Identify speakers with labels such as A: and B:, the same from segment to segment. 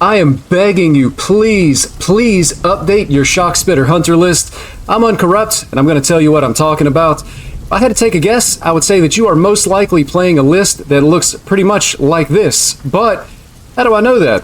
A: I am begging you, please update your Shockspitter Hunter list. I'm uncorrupt, and I'm going to tell you what I'm talking about. If I had to take a guess, I would say that you are most likely playing a list that looks pretty much like this. But how do I know that?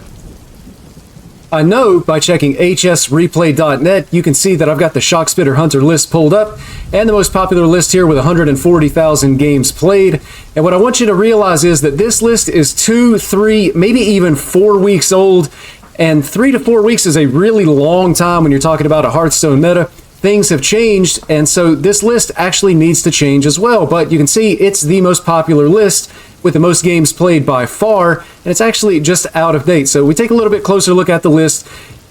A: I know by checking hsreplay.net, you can see that I've got the Shockspitter Hunter list pulled up, and the most popular list here with 140,000 games played. And what I want you to realize is that this list is 2, 3, maybe even 4 weeks old, and 3 to 4 weeks is a really long time when you're talking about a Hearthstone meta. Things have changed, and so this list actually needs to change as well. But you can see it's the most popular list with the most games played by far, and it's actually just out of date. So we take a little bit closer look at the list.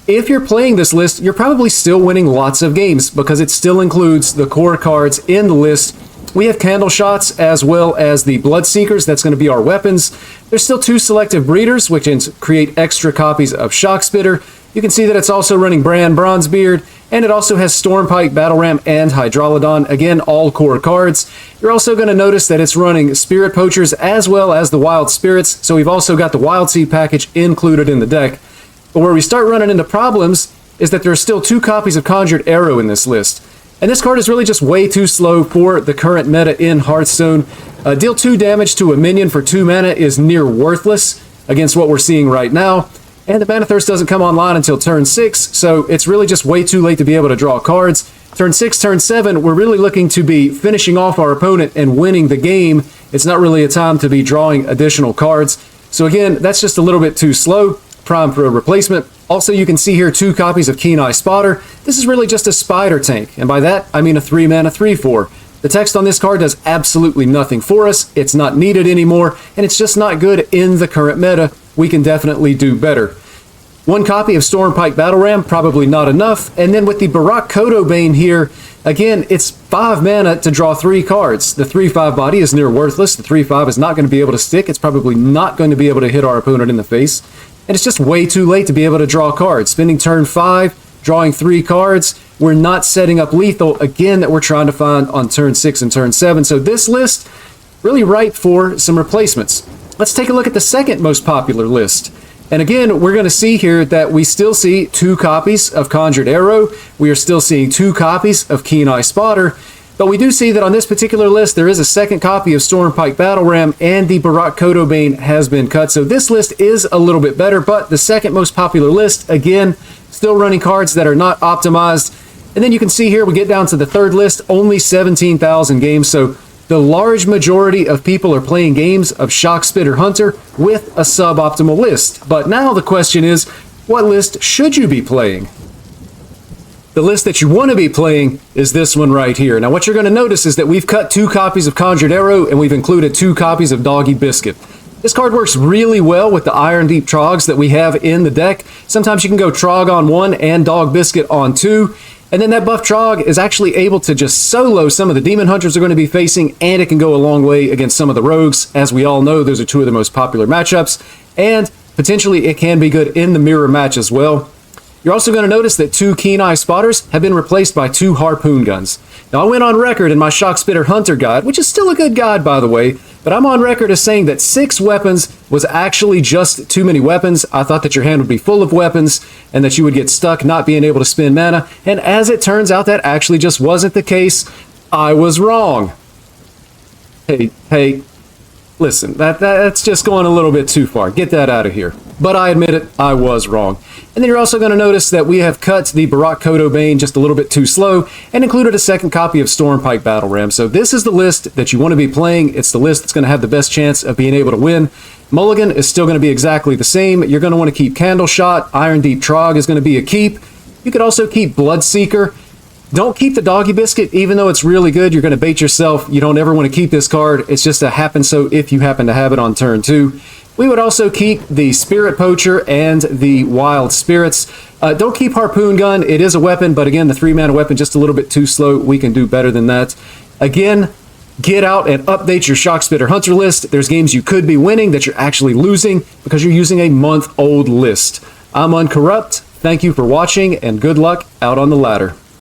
A: If you're playing this list, you're probably still winning lots of games because it still includes the core cards in the list. We have Candle Shots as well as the Bloodseekers. That's going to be our weapons. There's still 2 selective breeders, which can create extra copies of Shockspitter. You can see that it's also running Brand Bronzebeard, and it also has Stormpike, Battle Ram, and Hydralodon. Again, all core cards. You're also going to notice that it's running Spirit Poachers as well as the Wild Spirits, so we've also got the Wild Seed package included in the deck. But where we start running into problems is that there are still 2 copies of Conjured Arrow in this list. And this card is really just way too slow for the current meta in Hearthstone. Deal 2 damage to a minion for 2 mana is near worthless against what we're seeing right now. And the Mana Thirst doesn't come online until turn 6, so it's really just way too late to be able to draw cards. Turn 6, turn 7, we're really looking to be finishing off our opponent and winning the game. It's not really a time to be drawing additional cards. So again, that's just a little bit too slow. Prime for a replacement. Also, you can see here 2 copies of Keen Eye Spotter. This is really just a spider tank, and by that, I mean a 3-mana 3/4. The text on this card does absolutely nothing for us. It's not needed anymore, and it's just not good in the current meta. We can definitely do better. 1 copy of Stormpike Battle Ram, probably not enough. And then with the Barak Kodobane here, again, it's 5 mana to draw 3 cards. The 3/5 body is near worthless. The 3/5 is not going to be able to stick. It's probably not going to be able to hit our opponent in the face. And it's just way too late to be able to draw cards. Spending turn 5, drawing 3 cards. We're not setting up lethal, again, that we're trying to find on turn 6 and turn 7. So this list, really ripe for some replacements. Let's take a look at the second most popular list. And again, we're going to see here that we still see 2 copies of Conjured Arrow. We are still seeing 2 copies of Keen Eye Spotter. But we do see that on this particular list, there is a 2nd copy of Stormpike Battle Ram, and the Barak Kodobane has been cut. So this list is a little bit better, but the second most popular list, again, still running cards that are not optimized. And then you can see here, we get down to the 3rd list, only 17,000 games. So the large majority of people are playing games of Shockspitter Hunter with a suboptimal list. But now the question is, what list should you be playing? The list that you want to be playing is this one right here. Now what you're going to notice is that we've cut 2 copies of Conjured Arrow, and we've included 2 copies of Doggy Biscuit. This card works really well with the Iron Deep Trogs that we have in the deck. Sometimes you can go Trog on 1 and Dog Biscuit on 2. And then that buff Trog is actually able to just solo some of the Demon Hunters are going to be facing, and it can go a long way against some of the Rogues. As we all know, those are 2 of the most popular matchups, and potentially it can be good in the mirror match as well. You're also going to notice that 2 Keen Eye Spotters have been replaced by 2 Harpoon Guns. Now, I went on record in my Shockspitter Hunter guide, which is still a good guide, by the way, but I'm on record as saying that 6 weapons was actually just too many weapons. I thought that your hand would be full of weapons and that you would get stuck not being able to spend mana, and as it turns out, that actually just wasn't the case. I was wrong. Hey, listen, that's just going a little bit too far. Get that out of here. But I admit it, I was wrong. And then you're also going to notice that we have cut the Barak Kodobane just a little bit too slow and included a 2nd copy of Stormpike Battle Ram. So this is the list that you want to be playing. It's the list that's going to have the best chance of being able to win. Mulligan is still going to be exactly the same. You're going to want to keep Candle Shot. Iron Deep Trog is going to be a keep. You could also keep Bloodseeker. Don't keep the Doggy Biscuit, even though it's really good. You're going to bait yourself. You don't ever want to keep this card. It's just a happen so if you happen to have it on turn 2. We would also keep the Spirit Poacher and the Wild Spirits. Don't keep Harpoon Gun. It is a weapon, but again, the 3-mana weapon just a little bit too slow. We can do better than that. Again, get out and update your Shockspitter Hunter list. There's games you could be winning that you're actually losing because you're using a month-old list. I'm Uncorrupt. Thank you for watching, and good luck out on the ladder.